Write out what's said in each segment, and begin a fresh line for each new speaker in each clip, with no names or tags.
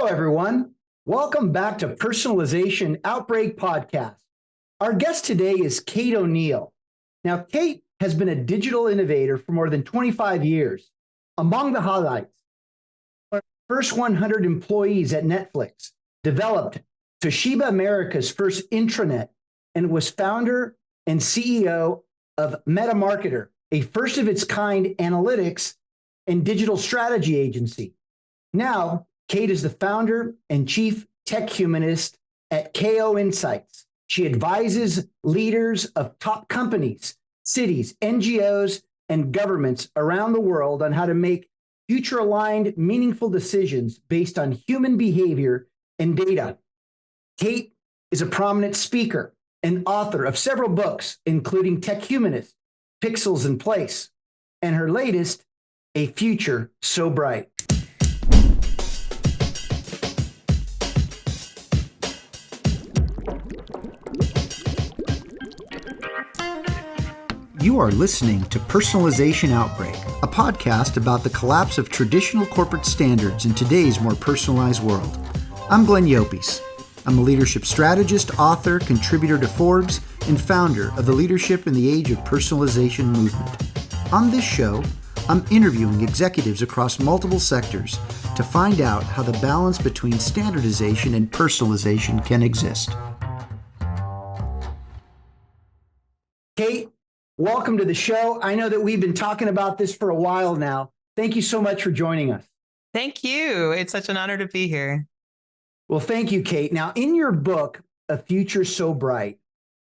Hello, everyone. Welcome back to Personalization Outbreak podcast. Our guest today is Kate O'Neill. Now, Kate has been a digital innovator for more than 25 years. Among the highlights, our first 100 employees at Netflix, developed Toshiba America's first intranet, and was founder and CEO of MetaMarketer, a first of its kind analytics and digital strategy agency. Now, Kate is the founder and chief tech humanist at KO Insights. She advises leaders of top companies, cities, NGOs, and governments around the world on how to make future-aligned, meaningful decisions based on human behavior and data. Kate is a prominent speaker and author of several books, including Tech Humanist, Pixels in Place, and her latest, A Future So Bright.
You are listening to Personalization Outbreak, a podcast about the collapse of traditional corporate standards in today's more personalized world. I'm Glenn Yopes. I'm a leadership strategist, author, contributor to Forbes, and founder of the Leadership in the Age of Personalization movement. On this show, I'm interviewing executives across multiple sectors to find out how the balance between standardization and personalization can exist.
Kate, welcome to the show. I know that we've been talking about this for a while now. Thank you so much for joining us.
Thank you. It's such an honor to be here.
Well, thank you, Kate. Now, in your book, A Future So Bright,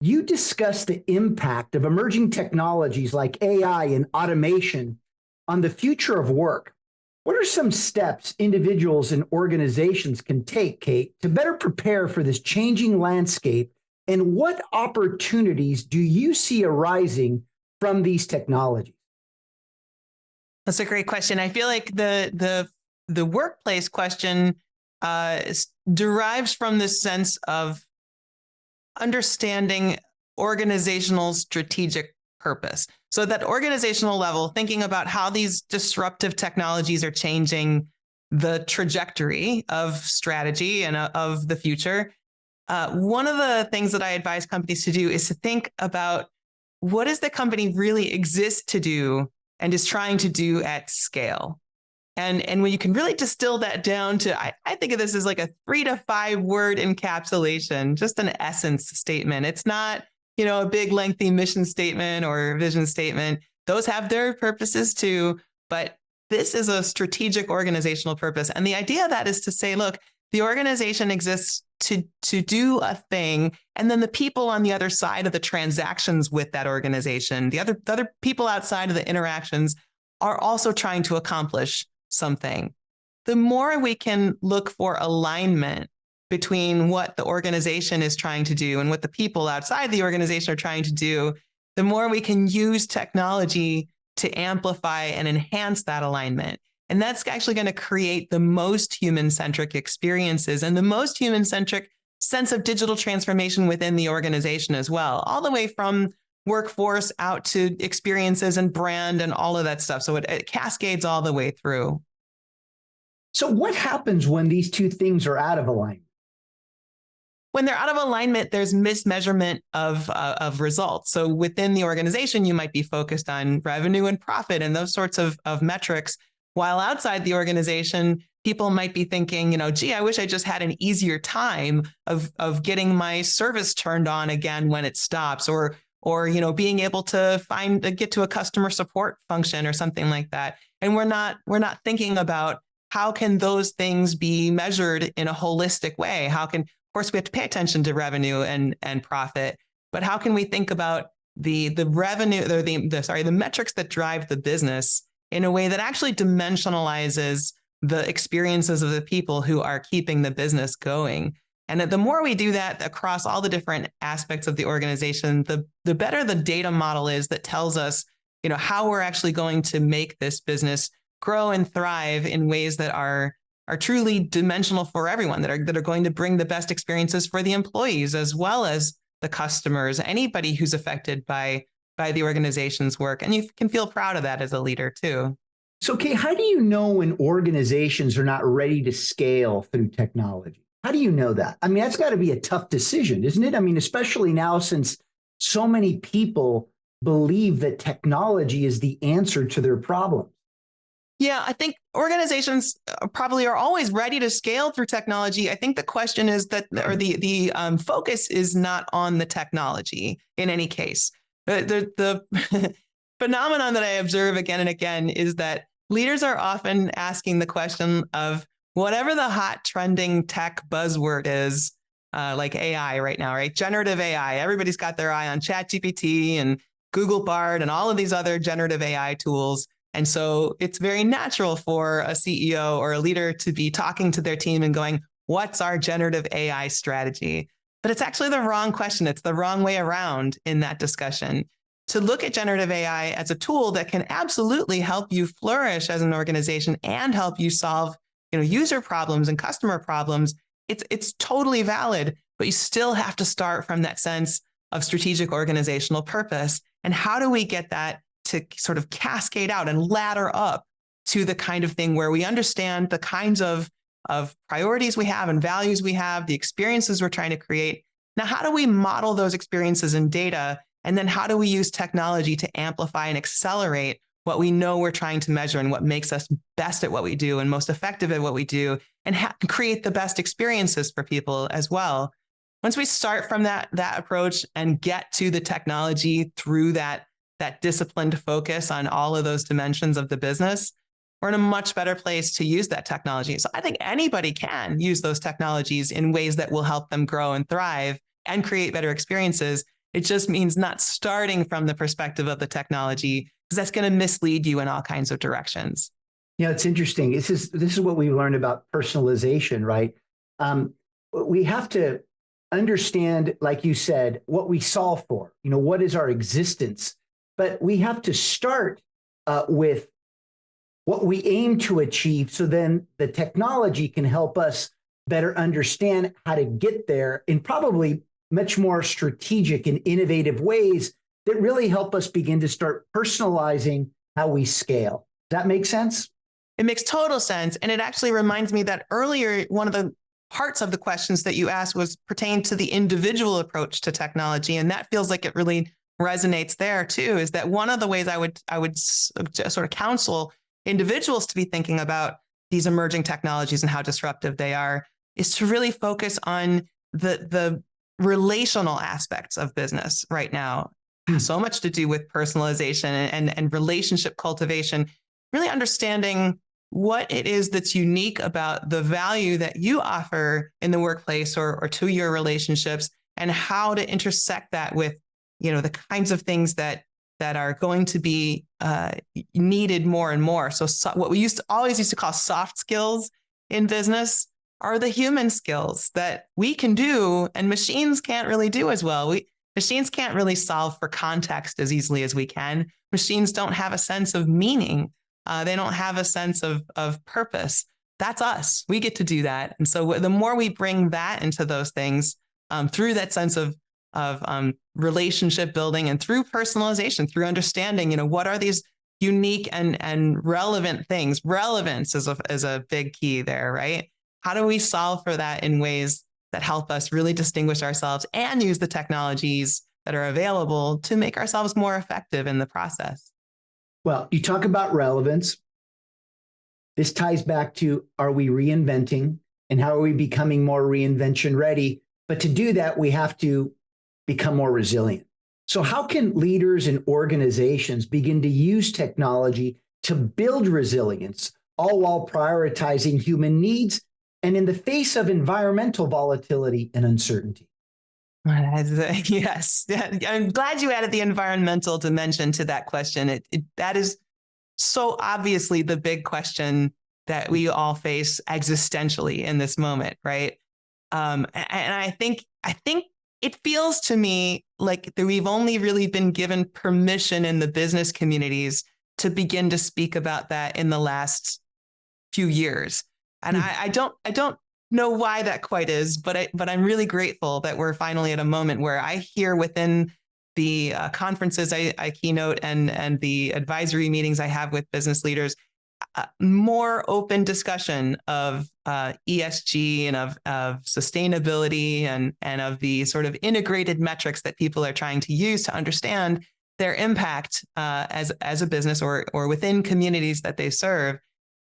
you discuss the impact of emerging technologies like AI and automation on the future of work. What are some steps individuals and organizations can take, Kate, to better prepare for this changing landscape? And what opportunities do you see arising from these technologies?
That's a great question. I feel like the workplace question derives from this sense of understanding organizational strategic purpose. So at that organizational level, thinking about how these disruptive technologies are changing the trajectory of strategy and of the future. One of the things that I advise companies to do is to think about what does the company really exist to do and is trying to do at scale. And when you can really distill that down to, I think of this as like a 3 to 5 word encapsulation, just an essence statement. It's not, a big lengthy mission statement or vision statement. Those have their purposes too, but this is a strategic organizational purpose. And the idea of that is to say, look, the organization exists to do a thing, and then the people on the other side of the transactions with that organization, the other people outside of the interactions are also trying to accomplish something. The more we can look for alignment between what the organization is trying to do and what the people outside the organization are trying to do, the more we can use technology to amplify and enhance that alignment. And that's actually going to create the most human-centric experiences and the most human-centric sense of digital transformation within the organization as well, all the way from workforce out to experiences and brand and all of that stuff. So it cascades all the way through.
So what happens when these two things are out of alignment?
When they're out of alignment, there's mismeasurement of results. So within the organization, you might be focused on revenue and profit and those sorts of metrics. While outside the organization, people might be thinking, gee, I wish I just had an easier time of getting my service turned on again when it stops, or being able to get to a customer support function or something like that. And we're not thinking about how can those things be measured in a holistic way? Of course, we have to pay attention to revenue and profit, but how can we think about the revenue or the metrics that drive the business in a way that actually dimensionalizes the experiences of the people who are keeping the business going? And the more we do that across all the different aspects of the organization, the better the data model is that tells us, how we're actually going to make this business grow and thrive in ways that are truly dimensional for everyone, that are going to bring the best experiences for the employees as well as the customers, anybody who's affected by the organization's work. And you can feel proud of that as a leader too.
So, Kay, how do you know when organizations are not ready to scale through technology? How do you know that? I mean, that's got to be a tough decision, isn't it? I mean, especially now since so many people believe that technology is the answer to their problems.
Yeah, I think organizations probably are always ready to scale through technology. I think the question is that, or the focus is not on the technology in any case. The phenomenon that I observe again and again is that leaders are often asking the question of whatever the hot trending tech buzzword is, like AI right now, right? Generative AI. Everybody's got their eye on ChatGPT and Google Bard and all of these other generative AI tools. And so it's very natural for a CEO or a leader to be talking to their team and going, what's our generative AI strategy? But it's actually the wrong question. It's the wrong way around in that discussion. To look at generative AI as a tool that can absolutely help you flourish as an organization and help you solve, user problems and customer problems, it's totally valid, but you still have to start from that sense of strategic organizational purpose. And how do we get that to sort of cascade out and ladder up to the kind of thing where we understand the kinds of priorities we have and values we have, the experiences we're trying to create. Now, how do we model those experiences in data? And then how do we use technology to amplify and accelerate what we know we're trying to measure and what makes us best at what we do and most effective at what we do, and create the best experiences for people as well? Once we start from that approach and get to the technology through that disciplined focus on all of those dimensions of the business, we're in a much better place to use that technology. So I think anybody can use those technologies in ways that will help them grow and thrive and create better experiences. It just means not starting from the perspective of the technology, because that's going to mislead you in all kinds of directions.
Yeah, it's interesting. This is what we learned about personalization, right? We have to understand, like you said, what we solve for. What is our existence? But we have to start with what we aim to achieve, so then the technology can help us better understand how to get there in probably much more strategic and innovative ways that really help us begin to start personalizing how we scale. Does that make sense?
It makes total sense. And it actually reminds me that earlier, one of the parts of the questions that you asked was pertained to the individual approach to technology. And that feels like it really resonates there too, is that one of the ways I would sort of counsel individuals to be thinking about these emerging technologies and how disruptive they are is to really focus on the relational aspects of business right now. So much to do with personalization and relationship cultivation, really understanding what it is that's unique about the value that you offer in the workplace or to your relationships, and how to intersect that with the kinds of things that are going to be needed more and more. So what we always used to call soft skills in business are the human skills that we can do and machines can't really do as well. Machines can't really solve for context as easily as we can. Machines don't have a sense of meaning. They don't have a sense of purpose. That's us. We get to do that. And so the more we bring that into those things through that sense of relationship building and through personalization, through understanding, what are these unique and relevant things? Relevance is a big key there, right? How do we solve for that in ways that help us really distinguish ourselves and use the technologies that are available to make ourselves more effective in the process?
Well, you talk about relevance. This ties back to, are we reinventing, and how are we becoming more reinvention ready? But to do that, we have to become more resilient. So how can leaders and organizations begin to use technology to build resilience, all while prioritizing human needs and in the face of environmental volatility and uncertainty?
Yes. I'm glad you added the environmental dimension to that question. That is so obviously the big question that we all face existentially in this moment, right? And I think it feels to me like that we've only really been given permission in the business communities to begin to speak about that in the last few years. And I don't know why that quite is, but I'm really grateful that we're finally at a moment where I hear within the conferences I keynote and the advisory meetings I have with business leaders, more open discussion of ESG and of sustainability and of the sort of integrated metrics that people are trying to use to understand their impact as a business or within communities that they serve.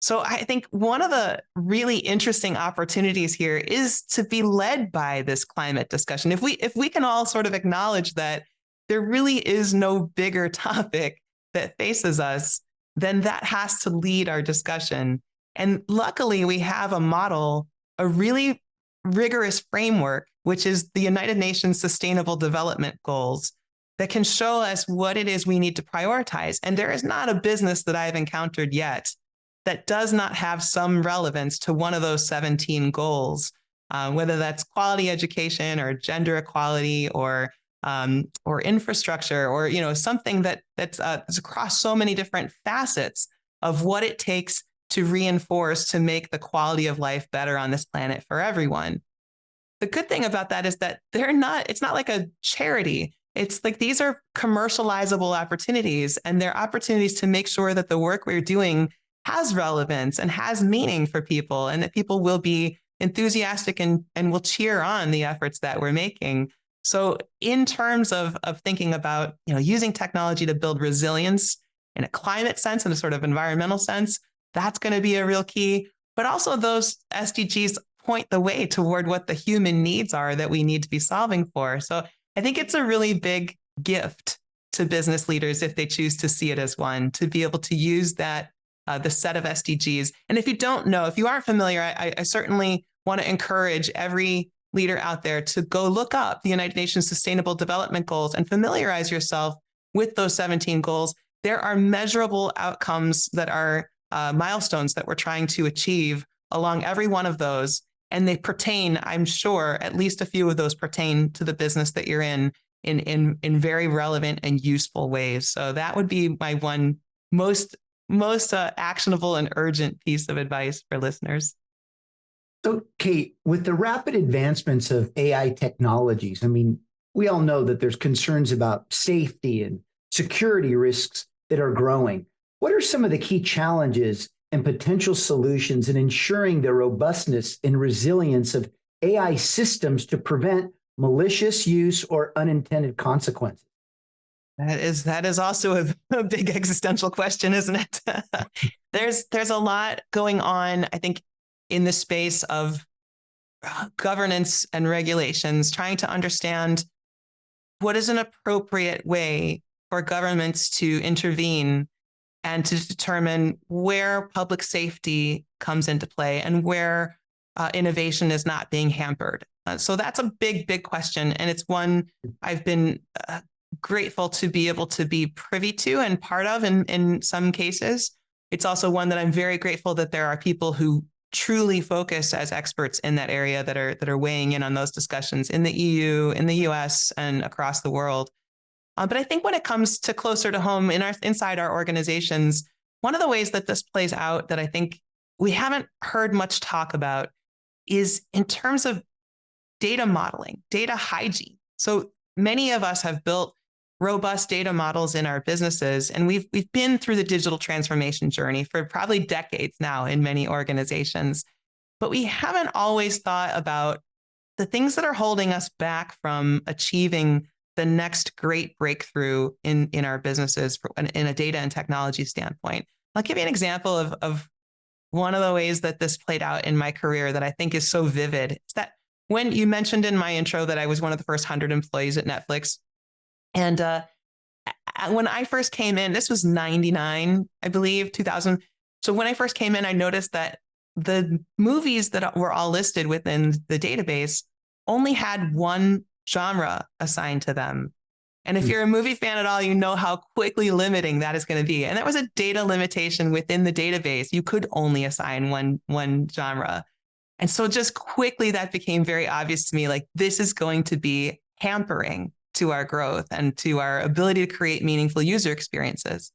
So I think one of the really interesting opportunities here is to be led by this climate discussion. If we can all sort of acknowledge that there really is no bigger topic that faces us, then that has to lead our discussion. And luckily, we have a model, a really rigorous framework, which is the United Nations Sustainable Development Goals, that can show us what it is we need to prioritize. And there is not a business that I've encountered yet that does not have some relevance to one of those 17 goals, whether that's quality education or gender equality or infrastructure, or something that's across so many different facets of what it takes to reinforce, to make the quality of life better on this planet for everyone. The good thing about that is that it's not like a charity. It's like these are commercializable opportunities, and they're opportunities to make sure that the work we're doing has relevance and has meaning for people, and that people will be enthusiastic and will cheer on the efforts that we're making. So in terms of thinking about, using technology to build resilience in a climate sense and a sort of environmental sense, that's going to be a real key. But also those SDGs point the way toward what the human needs are that we need to be solving for. So I think it's a really big gift to business leaders, if they choose to see it as one, to be able to use that, the set of SDGs. And if you don't know, if you aren't familiar, I certainly want to encourage every leader out there to go look up the United Nations Sustainable Development Goals and familiarize yourself with those 17 goals. There are measurable outcomes that are milestones that we're trying to achieve along every one of those. And they pertain, I'm sure, at least a few of those pertain to the business that you're in very relevant and useful ways. So that would be my one most actionable and urgent piece of advice for listeners.
So, Kate, with the rapid advancements of AI technologies, we all know that there's concerns about safety and security risks that are growing. What are some of the key challenges and potential solutions in ensuring the robustness and resilience of AI systems to prevent malicious use or unintended consequences?
That is also a big existential question, isn't it? There's a lot going on, I think, in the space of governance and regulations, trying to understand what is an appropriate way for governments to intervene and to determine where public safety comes into play and where innovation is not being hampered. So that's a big, big question. And it's one I've been grateful to be able to be privy to and part of in some cases. It's also one that I'm very grateful that there are people who truly focus as experts in that area that are weighing in on those discussions in the EU, in the US, and across the world. But I think when it comes to closer to home inside our organizations, one of the ways that this plays out that I think we haven't heard much talk about is in terms of data modeling, data hygiene. So many of us have built robust data models in our businesses, and we've been through the digital transformation journey for probably decades now in many organizations, but we haven't always thought about the things that are holding us back from achieving the next great breakthrough in our businesses in a data and technology standpoint. I'll give you an example of one of the ways that this played out in my career that I think is so vivid. It's that when you mentioned in my intro that I was one of the first 100 employees at Netflix. And when I first came in, this was 99, I believe, 2000. So when I first came in, I noticed that the movies that were all listed within the database only had one genre assigned to them. And if you're a movie fan at all, you know how quickly limiting that is going to be. And that was a data limitation within the database. You could only assign one genre. And so just quickly that became very obvious to me, like this is going to be hampering to our growth and to our ability to create meaningful user experiences.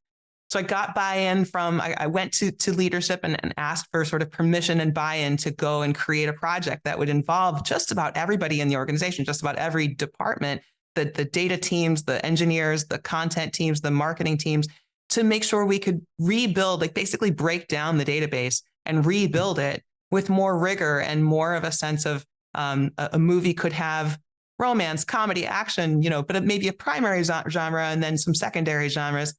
So I got buy-in I went to leadership and asked for sort of permission and buy-in to go and create a project that would involve just about everybody in the organization, just about every department, the data teams, the engineers, the content teams, the marketing teams, to make sure we could rebuild, like basically break down the database and rebuild it with more rigor and more of a sense of a movie could have romance, comedy, action, but maybe a primary genre and then some secondary genres.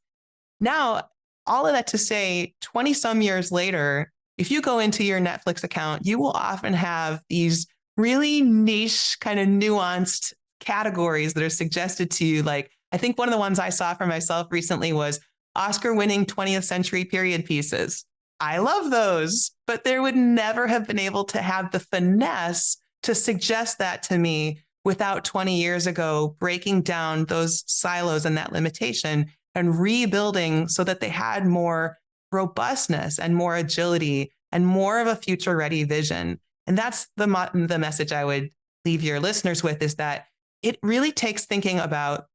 Now, all of that to say, 20 some years later, if you go into your Netflix account, you will often have these really niche, kind of nuanced categories that are suggested to you. Like, I think one of the ones I saw for myself recently was Oscar-winning 20th century period pieces. I love those, but there would never have been able to have the finesse to suggest that to me without 20 years ago breaking down those silos and that limitation and rebuilding so that they had more robustness and more agility and more of a future-ready vision. And that's the message I would leave your listeners with, is that it really takes thinking about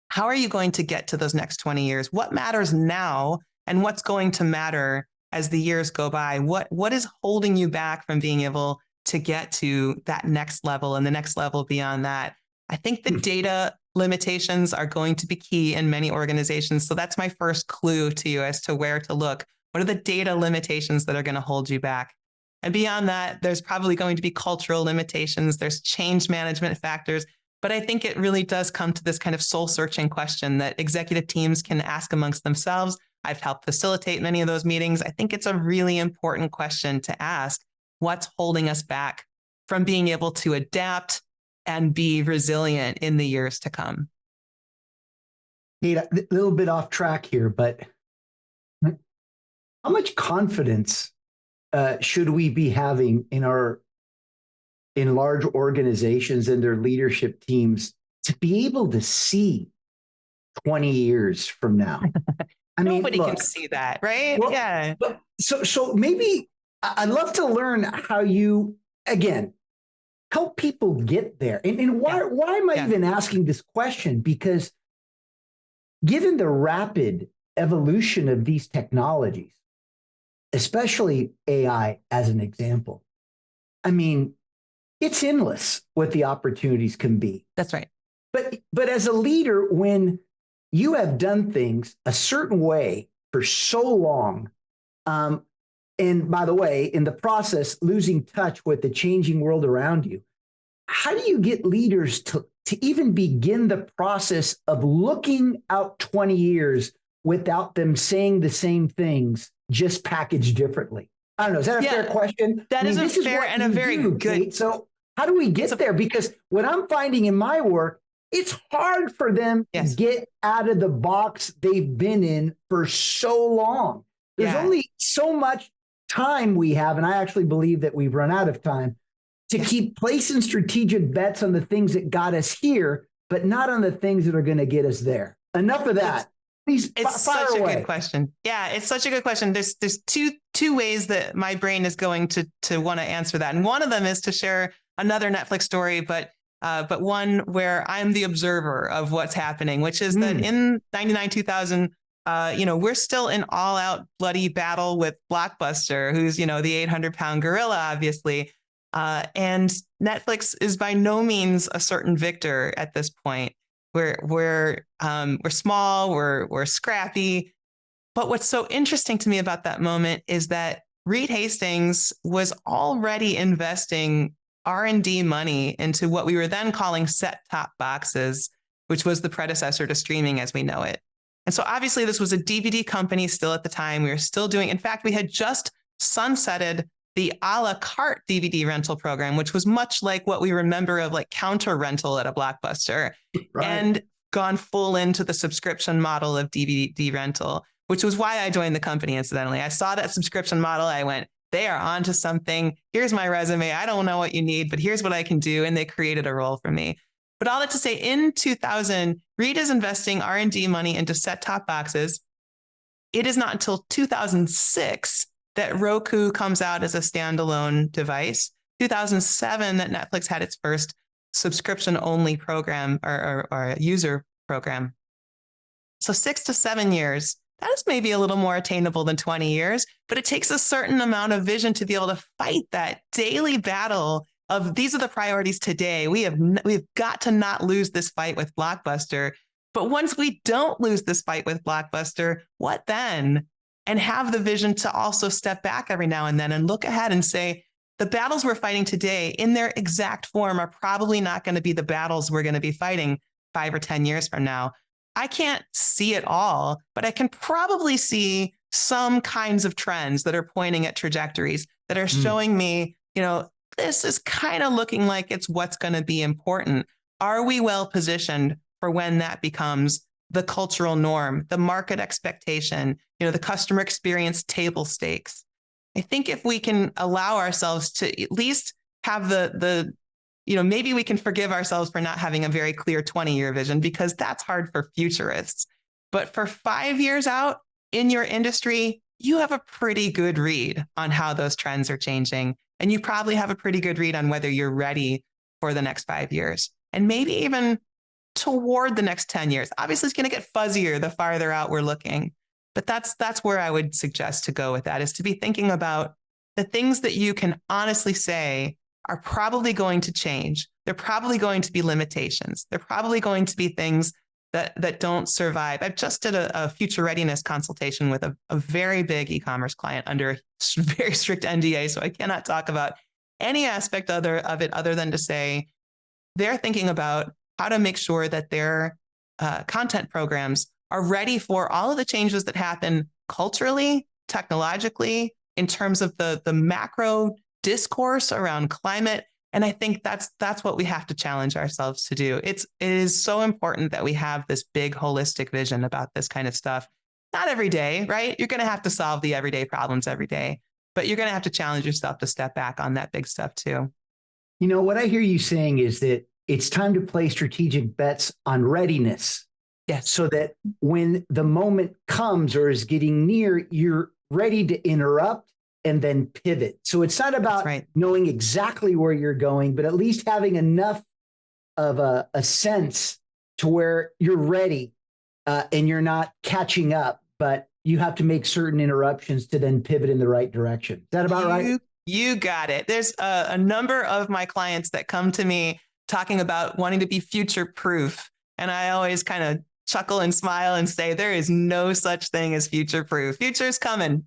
how are you going to get to those next 20 years? What matters now and what's going to matter as the years go by? What is holding you back from being able to get to that next level and the next level beyond that? I think the data limitations are going to be key in many organizations. So that's my first clue to you as to where to look. What are the data limitations that are going to hold you back? And beyond that, there's probably going to be cultural limitations. There's change management factors. But I think it really does come to this kind of soul-searching question that executive teams can ask amongst themselves. I've helped facilitate many of those meetings. I think it's a really important question to ask. What's holding us back from being able to adapt and be resilient in the years to come?
Nate, a little bit off track here, but how much confidence should we be having in large organizations and their leadership teams to be able to see 20 years from now? I mean,
nobody can see that, right?
Well,
yeah.
So maybe I'd love to learn how you, again, help people get there. And why am I even asking this question? Because given the rapid evolution of these technologies, especially AI as an example, I mean, it's endless what the opportunities can be.
That's right.
But as a leader, when you have done things a certain way for so long, and by the way, in the process, losing touch with the changing world around you, how do you get leaders to even begin the process of looking out 20 years without them saying the same things, just packaged differently? I don't know. Is that a fair question?
That is a fair and a very good.
Kate. So how do we get there? Because what I'm finding in my work, it's hard for them to get out of the box they've been in for so long. There's only so much time we have, and I actually believe that we've run out of time to keep placing strategic bets on the things that got us here, but not on the things that are going to get us there. Enough of that. Please,
it's such a good question. Yeah, it's such a good question. There's two ways that my brain is going to want to answer that, and one of them is to share another Netflix story, but one where I'm the observer of what's happening, which is that in 99, 2000. We're still in all-out bloody battle with Blockbuster, who's, the 800-pound gorilla, obviously. And Netflix is by no means a certain victor at this point. We're small, we're scrappy. But what's so interesting to me about that moment is that Reed Hastings was already investing R&D money into what we were then calling set-top boxes, which was the predecessor to streaming as we know it. And so obviously this was a DVD company still at the time. We were still doing, in fact, we had just sunsetted the a la carte DVD rental program, which was much like what we remember of like counter rental at a Blockbuster, and gone full into the subscription model of DVD rental, which was why I joined the company, incidentally. I saw that subscription model. I went, they are onto something. Here's my resume. I don't know what you need, but here's what I can do. And they created a role for me. But all that to say, in 2000, Reed is investing R&D money into set-top boxes. It is not until 2006 that Roku comes out as a standalone device. 2007 that Netflix had its first subscription-only program or user program. So 6 to 7 years. That is maybe a little more attainable than 20 years, but it takes a certain amount of vision to be able to fight that daily battle of these are the priorities today. We've got to not lose this fight with Blockbuster. But once we don't lose this fight with Blockbuster, what then? And have the vision to also step back every now and then and look ahead and say, the battles we're fighting today in their exact form are probably not going to be the battles we're going to be fighting 5 or 10 years from now. I can't see it all, but I can probably see some kinds of trends that are pointing at trajectories that are showing me, this is kind of looking like it's what's going to be important. Are we well positioned for when that becomes the cultural norm, the market expectation, the customer experience table stakes? I think if we can allow ourselves to at least have maybe we can forgive ourselves for not having a very clear 20-year vision, because that's hard for futurists. But for 5 years out in your industry, you have a pretty good read on how those trends are changing. And you probably have a pretty good read on whether you're ready for the next 5 years and maybe even toward the next 10 years. Obviously, it's going to get fuzzier the farther out we're looking. But that's where I would suggest to go with that, is to be thinking about the things that you can honestly say are probably going to change. They're probably going to be limitations. They're probably going to be things that don't survive. I just did a future readiness consultation with a very big e-commerce client under a very strict NDA, so I cannot talk about any aspect of it other than to say they're thinking about how to make sure that their content programs are ready for all of the changes that happen culturally, technologically, in terms of the macro discourse around climate. And I think that's what we have to challenge ourselves to do. It is so important that we have this big holistic vision about this kind of stuff. Not every day, right? You're going to have to solve the everyday problems every day, but you're going to have to challenge yourself to step back on that big stuff too.
What I hear you saying is that it's time to play strategic bets on readiness.
Yes.
So that when the moment comes or is getting near, you're ready to interrupt and then pivot. So it's not about knowing exactly where you're going, but at least having enough of a sense to where you're ready and you're not catching up, but you have to make certain interruptions to then pivot in the right direction. Is that about right?
You got it. There's a number of my clients that come to me talking about wanting to be future proof. And I always kind of chuckle and smile and say, there is no such thing as future proof. Future's coming.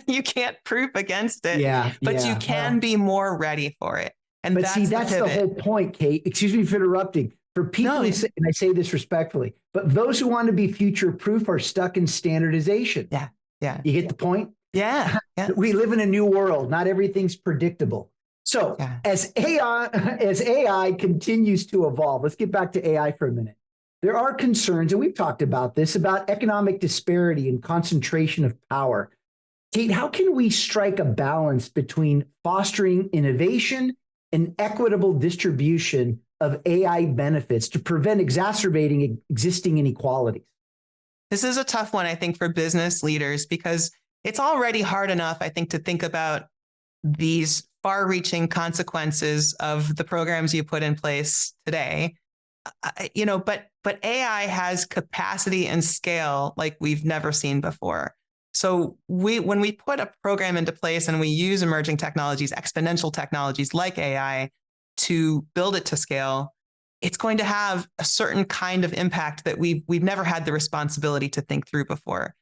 You can't proof against it, but you can be more ready for it. And
but that's the whole point, Kate. Excuse me for interrupting. For people who say, and I say this respectfully, but those who want to be future proof are stuck in standardization.
Yeah.
You get the point?
Yeah.
We live in a new world. Not everything's predictable. So as AI continues to evolve, let's get back to AI for a minute. There are concerns, and we've talked about this, about economic disparity and concentration of power. Kate, how can we strike a balance between fostering innovation and equitable distribution of AI benefits to prevent exacerbating existing inequalities?
This is a tough one, I think, for business leaders, because it's already hard enough, I think, to think about these far-reaching consequences of the programs you put in place today. But AI has capacity and scale like we've never seen before. So when we put a program into place and we use emerging technologies, exponential technologies like AI to build it to scale, it's going to have a certain kind of impact that we've never had the responsibility to think through before.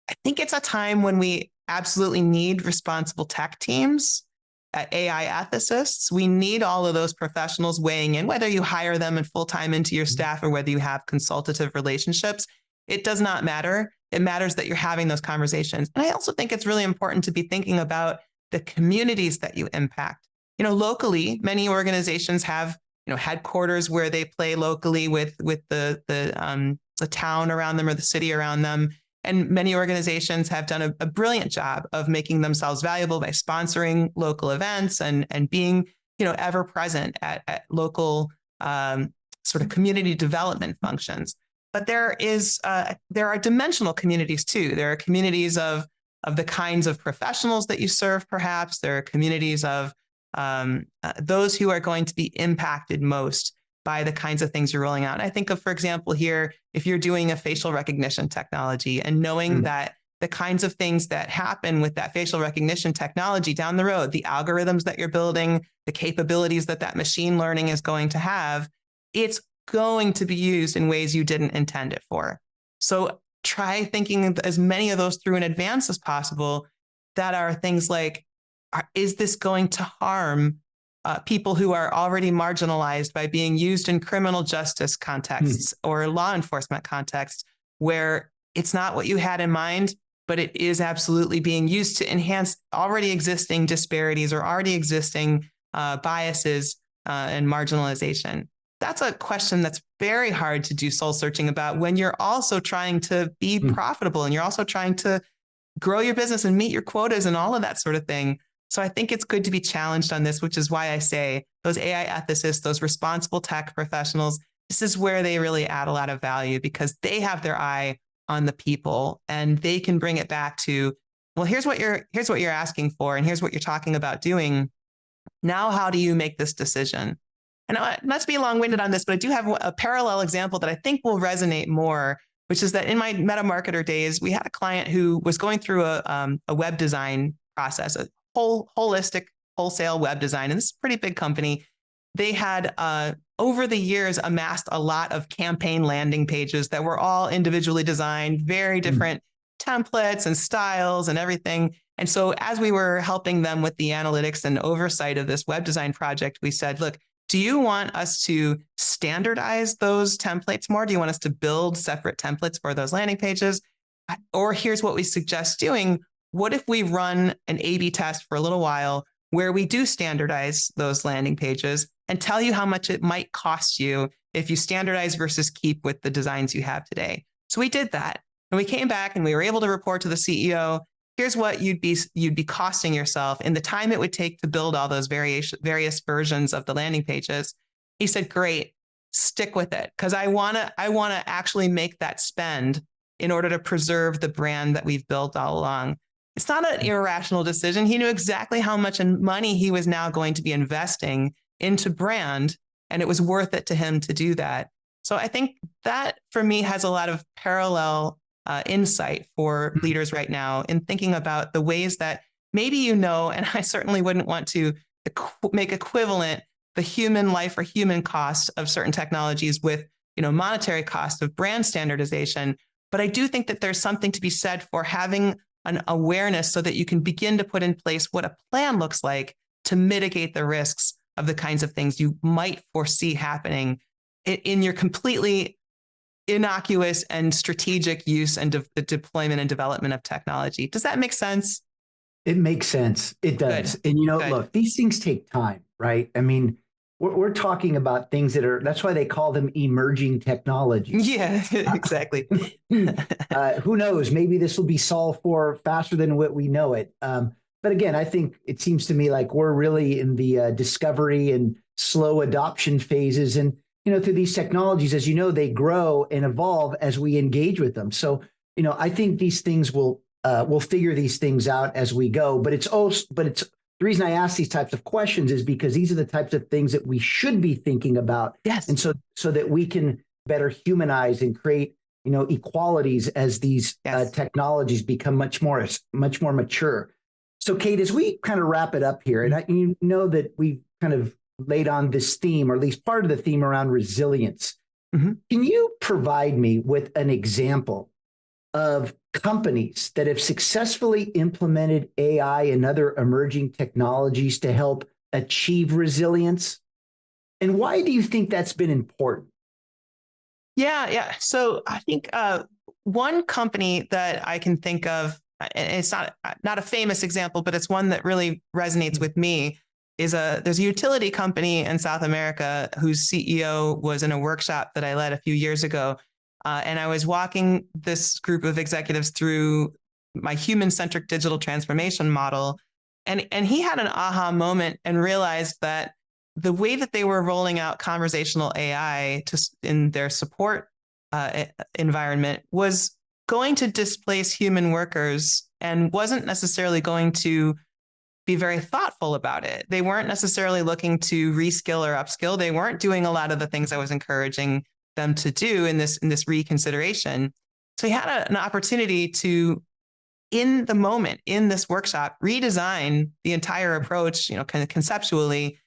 I think it's a time when we absolutely need responsible tech teams, AI ethicists. We need all of those professionals weighing in, whether you hire them and full-time into your staff or whether you have consultative relationships. It does not matter. It matters that you're having those conversations. And I also think it's really important to be thinking about the communities that you impact. Locally, many organizations have, headquarters where they play locally with the town around them or the city around them. And many organizations have done a brilliant job of making themselves valuable by sponsoring local events and being, ever present at local sort of community development functions. But there are dimensional communities too. There are communities of the kinds of professionals that you serve, perhaps. There are communities of those who are going to be impacted most by the kinds of things you're rolling out. And I think of, for example, here, if you're doing a facial recognition technology and knowing that the kinds of things that happen with that facial recognition technology down the road, the algorithms that you're building, the capabilities that machine learning is going to have, it's going to be used in ways you didn't intend it for. So try thinking as many of those through in advance as possible. That are things like, is this going to harm people who are already marginalized by being used in criminal justice contexts or law enforcement contexts, where it's not what you had in mind, but it is absolutely being used to enhance already existing disparities or already existing biases and marginalization? That's a question that's very hard to do soul searching about when you're also trying to be profitable and you're also trying to grow your business and meet your quotas and all of that sort of thing. So I think it's good to be challenged on this, which is why I say those AI ethicists, those responsible tech professionals, this is where they really add a lot of value because they have their eye on the people and they can bring it back to, well, here's what you're asking for and here's what you're talking about doing. Now, how do you make this decision? And it must be long-winded on this, but I do have a parallel example that I think will resonate more, which is that in my meta marketer days, we had a client who was going through a web design process, a holistic wholesale web design. And this is a pretty big company. They had over the years amassed a lot of campaign landing pages that were all individually designed, very different templates and styles and everything. And so as we were helping them with the analytics and oversight of this web design project, we said, look, do you want us to standardize those templates more? Do you want us to build separate templates for those landing pages? Or here's what we suggest doing. What if we run an A/B test for a little while where we do standardize those landing pages and tell you how much it might cost you if you standardize versus keep with the designs you have today? So we did that. And we came back and we were able to report to the CEO, here's what you'd be costing yourself in the time it would take to build all those various versions of the landing pages. He said, great, stick with it. Because I wanna actually make that spend in order to preserve the brand that we've built all along. It's not an irrational decision. He knew exactly how much money he was now going to be investing into brand, and it was worth it to him to do that. So I think that for me has a lot of parallel insight for leaders right now in thinking about the ways that maybe and I certainly wouldn't want to make equivalent the human life or human cost of certain technologies with monetary cost of brand standardization. But I do think that there's something to be said for having an awareness so that you can begin to put in place what a plan looks like to mitigate the risks of the kinds of things you might foresee happening in your completely innocuous and strategic use and deployment and development of technology. Does that make sense?
It makes sense. It does.
Good.
And
Good.
look, these things take time, right? I mean, we're talking about things that's why they call them emerging technologies.
Yeah, exactly.
Who knows? Maybe this will be solved for faster than what we know it. But again, I think it seems to me like we're really in the discovery and slow adoption phases. And through these technologies, as they grow and evolve as we engage with them. So, I think these things we'll figure these things out as we go. But it's the reason I ask these types of questions is because these are the types of things that we should be thinking about.
Yes.
And so that we can better humanize and create, equalities as these technologies become much more mature. So, Kate, as we kind of wrap it up here, and that we've kind of laid on this theme, or at least part of the theme around resilience. Mm-hmm. Can you provide me with an example of companies that have successfully implemented AI and other emerging technologies to help achieve resilience? And why do you think that's been important?
Yeah. So I think one company that I can think of, and it's not a famous example, but it's one that really resonates with me, there's a utility company in South America whose CEO was in a workshop that I led a few years ago. And I was walking this group of executives through my human-centric digital transformation model. And he had an aha moment and realized that the way that they were rolling out conversational AI in their support environment was going to displace human workers and wasn't necessarily going to be very thoughtful about it. They weren't necessarily looking to reskill or upskill. They weren't doing a lot of the things I was encouraging them to do in this reconsideration. So he had an opportunity to, in the moment, in this workshop, redesign the entire approach, kind of conceptually.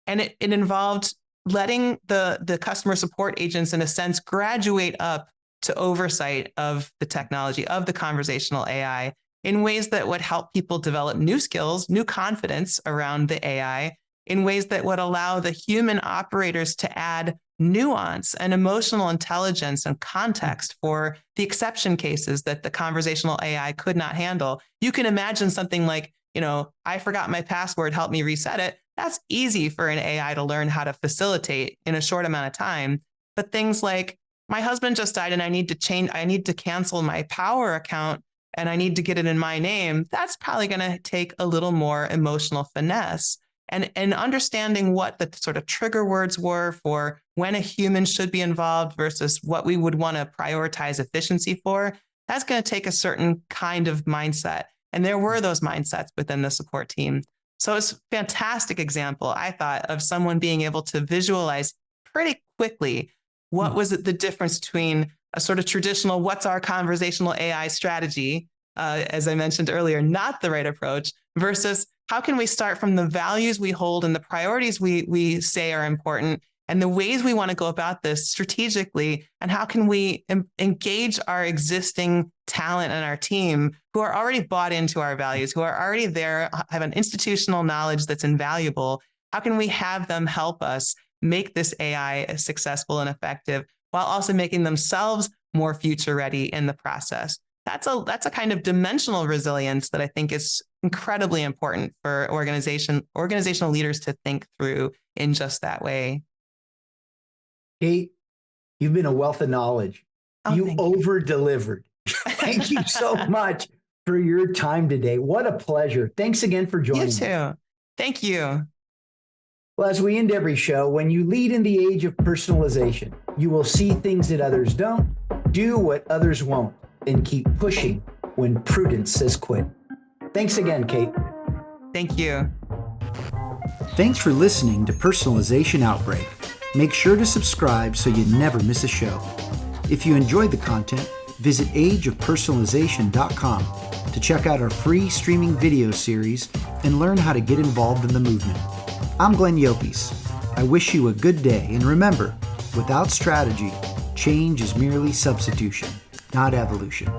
And it involved letting the customer support agents, in a sense, graduate up to oversight of the technology, of the conversational AI, in ways that would help people develop new skills, new confidence around the AI, in ways that would allow the human operators to add nuance and emotional intelligence and context for the exception cases that the conversational AI could not handle. You can imagine something like, I forgot my password, help me reset it. That's easy for an AI to learn how to facilitate in a short amount of time. But things like, my husband just died and I need to cancel my Power account and I need to get it in my name, that's probably going to take a little more emotional finesse. And understanding what the sort of trigger words were for when a human should be involved versus what we would want to prioritize efficiency for, that's going to take a certain kind of mindset. And there were those mindsets within the support team. So it's a fantastic example, I thought, of someone being able to visualize pretty quickly what was the difference between a sort of traditional, what's our conversational AI strategy, as I mentioned earlier, not the right approach, versus how can we start from the values we hold and the priorities we say are important and the ways we want to go about this strategically, and how can we engage our existing talent and our team who are already bought into our values, who are already there, have an institutional knowledge that's invaluable. How can we have them help us make this AI successful and effective while also making themselves more future ready in the process? That's a kind of dimensional resilience that I think is incredibly important for organizational leaders to think through in just that way.
Kate, you've been a wealth of knowledge. You over-delivered. Thank you so much for your time today. What a pleasure. Thanks again for joining us.
You too. Thank you.
Well, as we end every show, when you lead in the age of personalization, you will see things that others don't, do what others won't, and keep pushing when prudence says quit. Thanks again, Kate.
Thank you.
Thanks for listening to Personalization Outbreak. Make sure to subscribe so you never miss a show. If you enjoyed the content, visit ageofpersonalization.com to check out our free streaming video series and learn how to get involved in the movement. I'm Glenn Yopes. I wish you a good day, and remember, without strategy, change is merely substitution, not evolution.